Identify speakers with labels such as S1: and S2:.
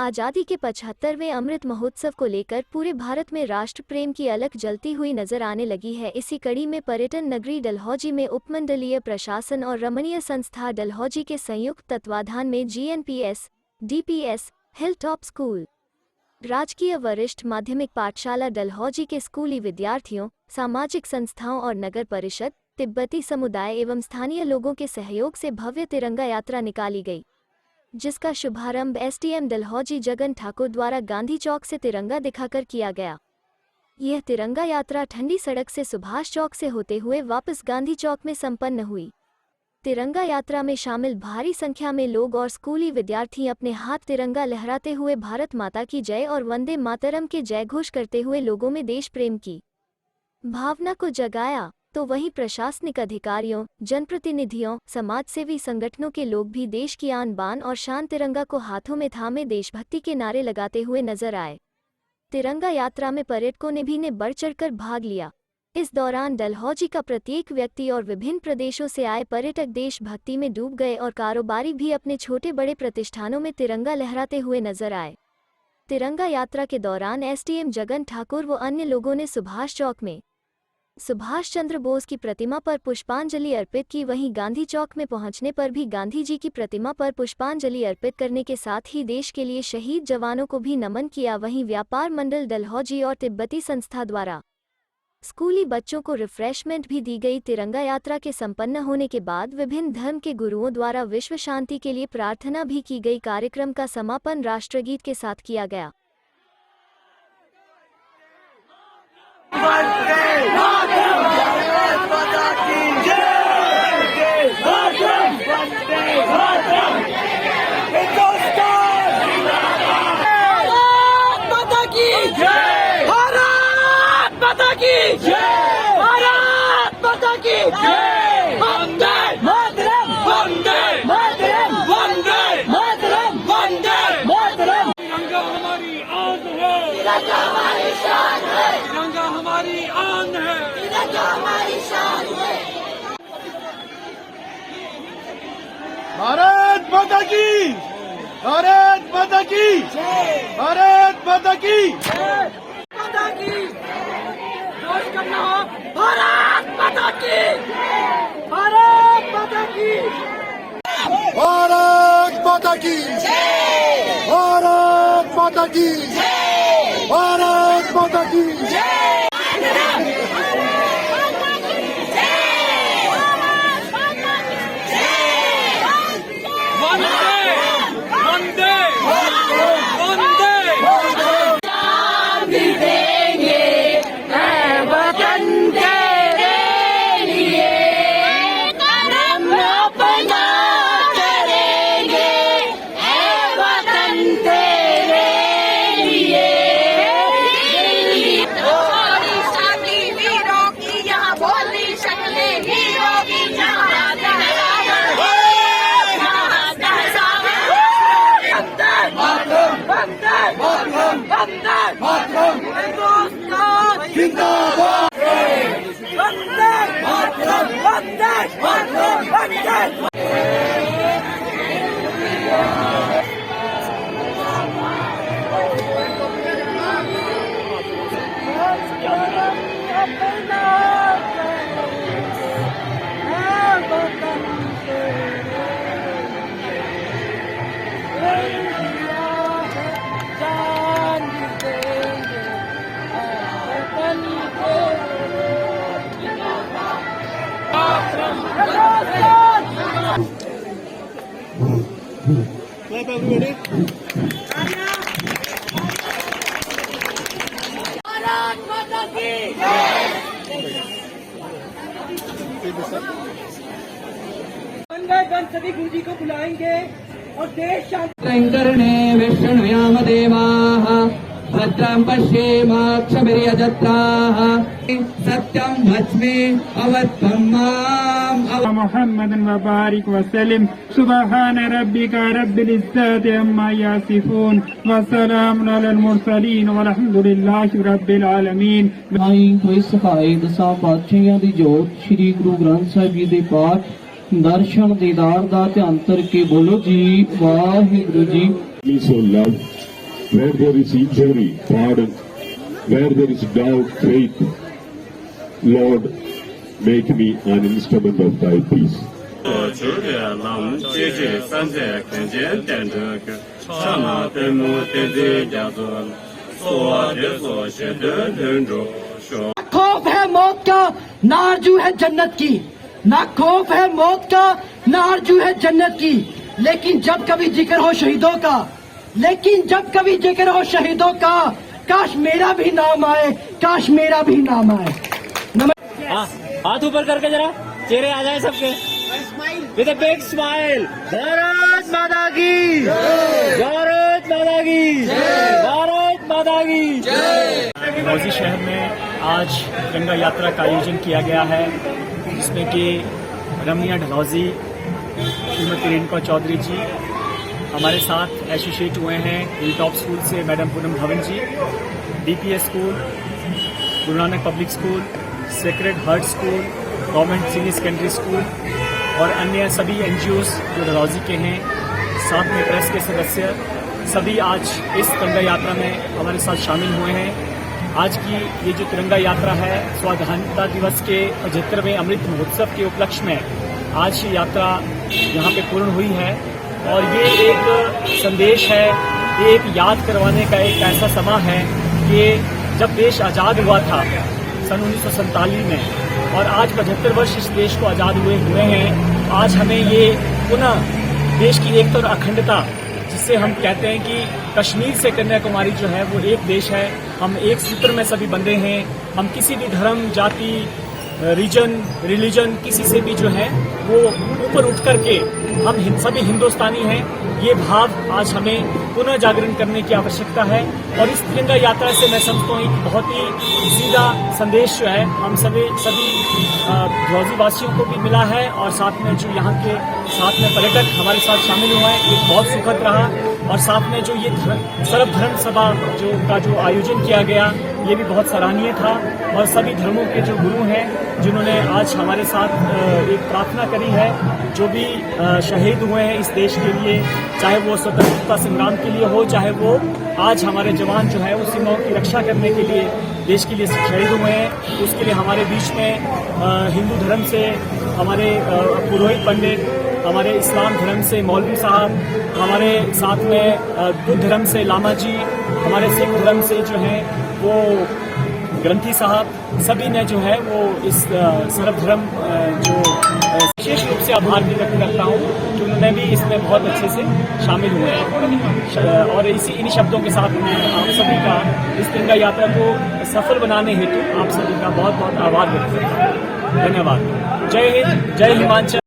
S1: आज़ादी के 75वें अमृत महोत्सव को लेकर पूरे भारत में राष्ट्र प्रेम की अलख जलती हुई नजर आने लगी है। इसी कड़ी में पर्यटन नगरी डलहौजी में उपमंडलीय प्रशासन और रमणीय संस्था डलहौजी के संयुक्त तत्वाधान में GNPS, DPS, hill top school, राजकीय वरिष्ठ माध्यमिक पाठशाला डलहौजी के स्कूली विद्यार्थियों, सामाजिक संस्थाओं और नगर परिषद, तिब्बती समुदाय एवं स्थानीय लोगों के सहयोग से भव्य तिरंगा यात्रा निकाली गई, जिसका शुभारंभ SDM डलहौजी जगन ठाकुर द्वारा गांधी चौक से तिरंगा दिखाकर किया गया। यह तिरंगा यात्रा ठंडी सड़क से सुभाष चौक से होते हुए वापस गांधी चौक में संपन्न हुई। तिरंगा यात्रा में शामिल भारी संख्या में लोग और स्कूली विद्यार्थी अपने हाथ तिरंगा लहराते हुए भारत माता की जय और वंदे मातरम के जयघोष करते हुए लोगों में देश प्रेम की भावना को जगाया। तो वहीं प्रशासनिक अधिकारियों, जनप्रतिनिधियों, समाजसेवी संगठनों के लोग भी देश की आन बान और शान तिरंगा को हाथों में थामे देशभक्ति के नारे लगाते हुए नजर आए। तिरंगा यात्रा में पर्यटकों ने भी बढ़ चढ़कर भाग लिया। इस दौरान डलहौजी का प्रत्येक व्यक्ति और विभिन्न प्रदेशों से आए पर्यटक देशभक्ति में डूब गए और कारोबारी भी अपने छोटे बड़े प्रतिष्ठानों में तिरंगा लहराते हुए नजर आए। तिरंगा यात्रा के दौरान SDM जगन ठाकुर व अन्य लोगों ने सुभाष चौक में सुभाष चंद्र बोस की प्रतिमा पर पुष्पांजलि अर्पित की। वहीं गांधी चौक में पहुंचने पर भी गांधी जी की प्रतिमा पर पुष्पांजलि अर्पित करने के साथ ही देश के लिए शहीद जवानों को भी नमन किया। वहीं व्यापार मंडल डलहौजी और तिब्बती संस्था द्वारा स्कूली बच्चों को रिफ्रेशमेंट भी दी गई। तिरंगा यात्रा के संपन्न होने के बाद विभिन्न धर्म के गुरुओं द्वारा विश्व शांति के लिए प्रार्थना भी की गई। कार्यक्रम का समापन राष्ट्रगीत के साथ किया गया।
S2: तिरंगा हमारी शान है, तिरंगा हमारी आन है, तिरंगा हमारी शान है।
S3: भारत माता की, भारत माता की, भारत माता की,
S2: माता की जोश करना हो। भारत माता की, भारत माता की,
S3: भारत माता की, भारत माता की, भारत माता की जिंदाबाद,
S2: वंदे मातरम, वंदे मातरम, वंदे।
S3: Clap everybody.
S2: भारत माता की वंदे सभी गुरु जी को बुलाएंगे और देश शांति
S4: विष्णुयाम देवाः भद्रं पश्येमाक्षभिर्यजत्राः सत्यं वच्मि अवत्तमाम्
S5: मुहम्मदन व बारिक वसल्लम। सुबहान रब्बिका रब्बिल इज्जति अम्मा यासिफून व सलामुन अलल मुरसलीन वल्हम्दुलिल्लाहि रब्बिल आलमीन।
S4: होई सफाई दसां पातशाहियां दी जोत श्री गुरु ग्रंथ साहिब जी दे पाठ दर्शन दीदार दा ध्यान करके बोलो जी Waheguru ji.
S6: So love Where there is injury, pardon. Where there is doubt, faith. Lord, make me an instrument of thy peace.
S7: 我求的郎姐姐三在看见点这个，刹那的目的的家做，所的所学的人着说。
S8: खौफ है मौत का ना आरज़ू है जन्नत की, ना खौफ है मौत का ना आरज़ू है जन्नत की, लेकिन जब कभी जिक्र हो शहीदों का, लेकिन जब कभी जिक्र हो शहीदों का, काश मेरा भी नाम आए, काश मेरा भी नाम आए।
S9: हाथ ऊपर करके जरा चेहरे आ जाए सबके with a big smile. Bharat माता की भारत माता की भारत माता की।
S10: डलहौजी शहर में आज तिरंगा यात्रा का आयोजन किया गया है, जिसमें कि रमनिया डलहौजी, श्रीमती रेणुका चौधरी जी हमारे साथ एसोसिएट हुए हैं। हिल टॉप स्कूल से मैडम पूनम भवन जी, DPS school, Guru Nanak public school, sacred heart school, government senior secondary school और अन्य सभी NGOs जो डलहौजी के हैं, साथ में प्रेस के सदस्य सभी आज इस तिरंगा यात्रा में हमारे साथ शामिल हुए हैं। आज की ये जो तिरंगा यात्रा है, स्वाधीनता दिवस के 75वें अमृत महोत्सव के उपलक्ष्य में आज ये यात्रा यहाँ पे पूर्ण हुई है और ये एक संदेश है, ये एक याद करवाने का एक ऐसा समा है कि जब देश आज़ाद हुआ था सन 1947 में और आज 75 वर्ष इस देश को आज़ाद हुए हैं। आज हमें ये पुनः देश की एकता और अखंडता, जिससे हम कहते हैं कि कश्मीर से कन्याकुमारी जो है वो एक देश है, हम एक सूत्र में सभी बंधे हैं, हम किसी भी धर्म, जाति, रीजन, रिलीजन किसी से भी जो है वो ऊपर उठ करके हम सभी हिंदुस्तानी हैं, ये भाव आज हमें पुनः जागरण करने की आवश्यकता है। और इस तिरंगा यात्रा से मैं समझता हूँ एक बहुत ही सीधा संदेश जो है हम सभी डलहौजी वासियों को भी मिला है और साथ में जो यहाँ के साथ में पर्यटक हमारे साथ शामिल हुए हैं, ये बहुत सुखद रहा। और साथ में जो ये सर्वधर्म सभा जो आयोजन किया गया, ये भी बहुत सराहनीय था। और सभी धर्मों के जो गुरु हैं जिन्होंने आज हमारे साथ एक प्रार्थना करी है, जो भी शहीद हुए हैं इस देश के लिए, चाहे वो स्वतंत्रता संग्राम के लिए हो, चाहे वो आज हमारे जवान जो है उस सीमाओं की रक्षा करने के लिए देश के लिए शहीद हुए हैं, उसके लिए हमारे बीच में हिंदू धर्म से हमारे पुरोहित पंडित, हमारे इस्लाम धर्म से मौलवी साहब, हमारे साथ में बुद्ध धर्म से लामा जी, हमारे सिख धर्म से जो है वो ग्रंथी साहब, सभी ने जो है वो इस सर्वधर्म जो विशेष रूप से आभार भी व्यक्त करता हूँ कि उन्होंने भी इसमें बहुत अच्छे से शामिल हुए हैं। और इन्हीं शब्दों के साथ मैं आप सभी का इस तिरंगा यात्रा को सफल बनाने हेतु आप सभी का बहुत बहुत आभार व्यक्त करता हूँ। धन्यवाद। जय हिंद, जय हिमाचल।